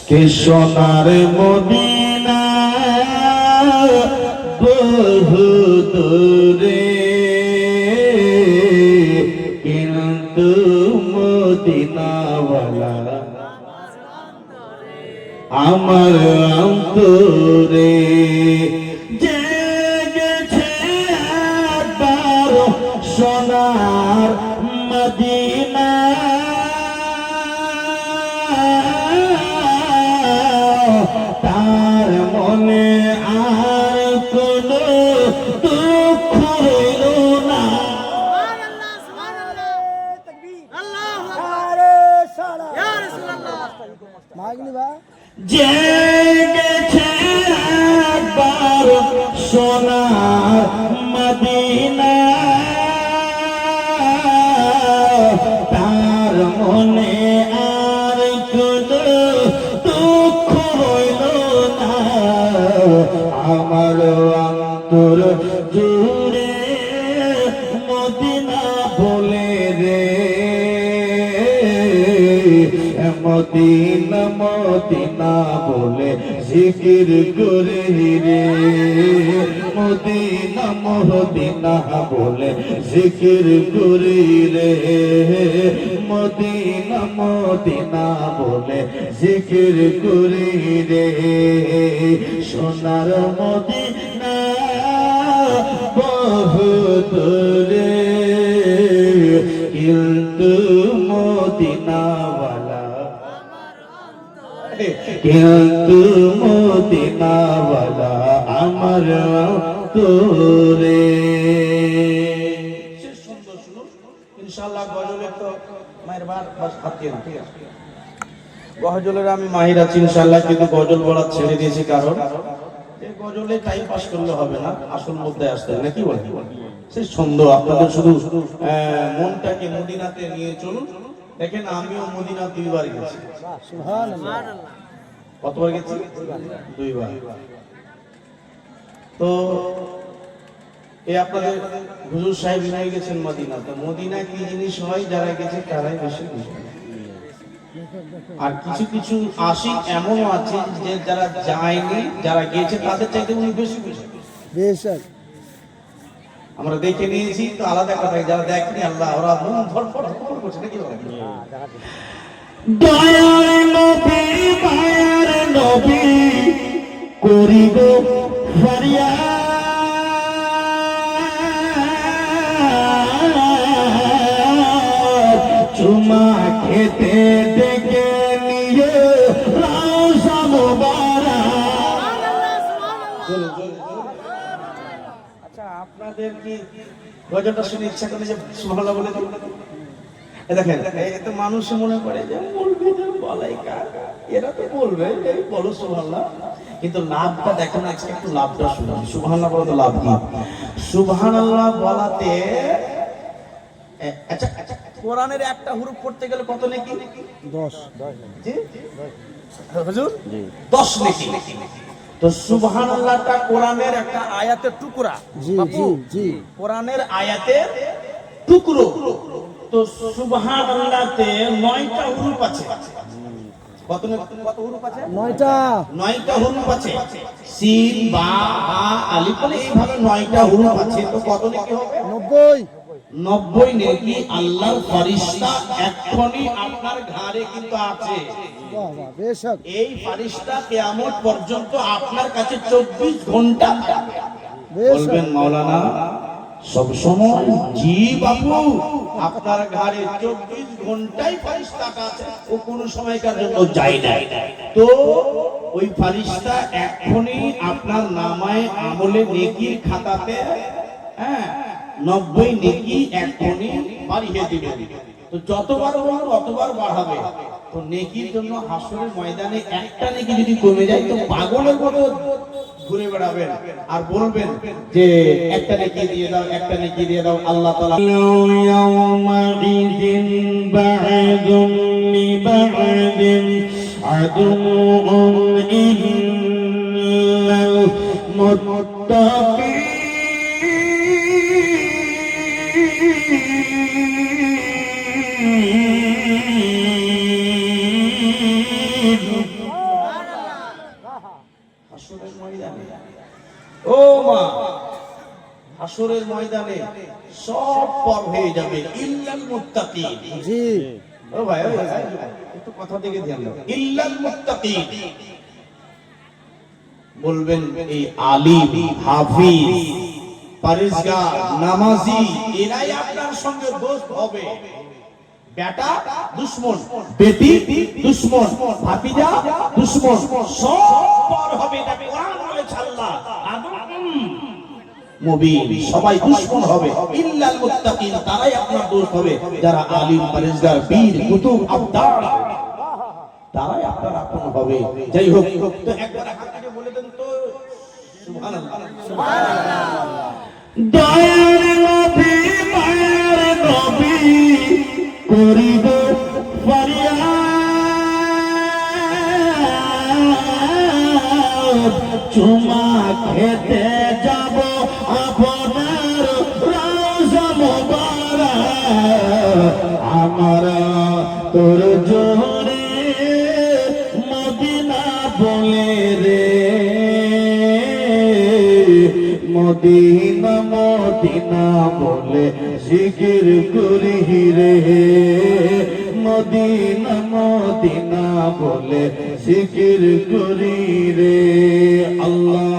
কে সোনার মদিনা বহু দূরে, কিন্তু মদিনাওয়ালা আমার অন্তরে। জেগেছে একবার সোনার মদিনা, তার মনে আর কোনো দুঃখ রইল না। জেগেছে একবার সোনার মদিনা, তার মনে আর কোনো দুঃখ রইল না। আমার অন্তর জুড়ে মদিনা বলে রে, মদিনা মদিনা বলে জিকির করে রে, মদিনা মদিনা বলে জিকির করে রে, মদিনা মদিনা বলে জিকির করে রে। সোনার মদিনা বহু দূরে, কিন্তু মদিনাওয়ালা, কিন্তু মদিনাওয়ালা আমার অন্তরে। সুন্দর শুনুন ইনশাআল্লাহ। গজলের তো মায়ের বাস হাতিয়ে না, ঠিক আছে? গজলের আমি মাহির আছি ইনশাআল্লাহ, কিন্তু গজল বলা ছেড়ে দিয়েছি কারণ এই গজলে টাইম পাস করলে হবে না, আসল মুদ্দে আসতে হবে, নাকি বলেন? সেই সুন্দর আপনাদের শুধু মনটাকে মদিনাতে নিয়ে চলুন। দেখেন আমিও মদিনা 2 বার গেছি। সুবহানাল্লাহ। কতবার গেছি? 2 বার। তো এই আপনাদের হুজুর সাহেব নিয়ে গেছেন মদিনা। তো মদিনা কি জিনিস হয় যারা গেছে তারাই বেশি বুঝে। আর কিছু কিছু আশিক এমনও আছে যে যারা যায়নি, যারা গেছে তাদের চাইতে উনি বেশি বুঝে। আমরা দেখে নিয়েছি তো আলাদা কথা, যারা দেখেনি আল্লাহ ওরা মন ধরফর করছে, নাকি বলেন? দয়ার নবী মায়ার নবী করিব ফরিয়াদ, চুমা খেতে ডেকে নিয়ে রওজা মুবারক। আচ্ছা আপনাদের কি গজলটা শুনে ইচ্ছা করে যে সুবহানাল্লাহ বলে দিই? দেখেন এত মানুষ মনে করে যে বলবে যে বলাই কার, এরা তো বলবে এই বলো সুবহানাল্লাহ, কিন্তু লাভটা দেখেন আজকে একটু লাভটা শুনুন। সুবহানাল্লাহ বলা তো লাভ কি? সুবহানাল্লাহ বলাতে আচ্ছা আচ্ছা কোরআনের একটা হরফ পড়তে গেলে কত নেকি? 10। জি হুজুর, জি 10 নেকি। তো সুবহানাল্লাহটা কোরআনের একটা আয়াতের টুকরা। জি জি জি, কোরআনের আয়াতের টুকরো। তো সুবহানাল্লাহতে 9টা হরফ আছে। কত হরফ আছে? 9টা হরফ আছে। সিন বা হা আলিফ বলে এইভাবে 9টা হরফ আছে। তো কত নেকি হবে? 90 নেকি আল্লাহর ফেরেশতা এখনই আপনার ঘরে কিন্তু আছে। বাহ বাহ, বেশক। এই ফেরেশতা কিয়ামত পর্যন্ত আপনার কাছে 24 ঘন্টা থাকবে। বলবেন মাওলানা সব সময়? জি বাবু, আপনার ঘরে 24 ঘন্টাই ফেরেশতাটা আছে, ও কোনো সময়কার জন্য যায় না। তো ওই ফেরেশতা এখনই আপনার নামায়ে আমলে নেকির খাতাতে 90 নেকি এখনই বাড়িয়ে দিবে। তো যতবার বলুন ততবার বাড়াবে। তো নেকির জন্য হাসরের ময়দানে একটা নেকি যদি কমে যায় তো পাগলের মতো ঘুরে বেড়াবেন আর বলবেন যে একটা নেকি দিয়ে দাও, একটা নেকি দিয়ে দাও। আল্লাহ তাআলা ইয়াউমা ইদিন বা'দুন লিবা'দিন আদুউন ইল্লাল মুত্তাকিন। হাসরের ময়দানে ও মা, হাসরের ময়দানে সব পর হয়ে যাবে ইল্লাল মুত্তাকিন। জি ও ভাই একটু কথা দিকে ধ্যান দাও। ইল্লাল মুত্তাকিন বলবেন এই আলিম, হাফিজ, পরহেজগার, নামাজি এরাই আপনার সঙ্গে দোস্ত হবে। বেটা দুশ্মন, বেটি দুশ্মন, ভাতিজা দুশ্মন, সব পর হবে। এটা কোরআন বলেছে আল্লাহ। মুবিন সবাই দুশ্মন হবে। ইল্লাল মুত্তাকিন তারাই আপনার দোস্ত হবে, যারা আলিম, পরহেজগার, বীর, কুতুব, আবদার তারাই আপনার আপন হবে। যাই হোক, তো একবার হাত দিয়ে বলে দেন তো সুবহানাল্লাহ। সুবহানাল্লাহ। দয়ার নবী, মায়ের নবী করিব ফরিয়াদ, চুমা খেতে যাব আপনার রওজা মুবারক, আমার তোর জোরে মদিনা বলে রে, মদিনা মদিনা বলে জিকির করি রে, মদিনা মদিনা বলে জিকির করি রে। আল্লাহ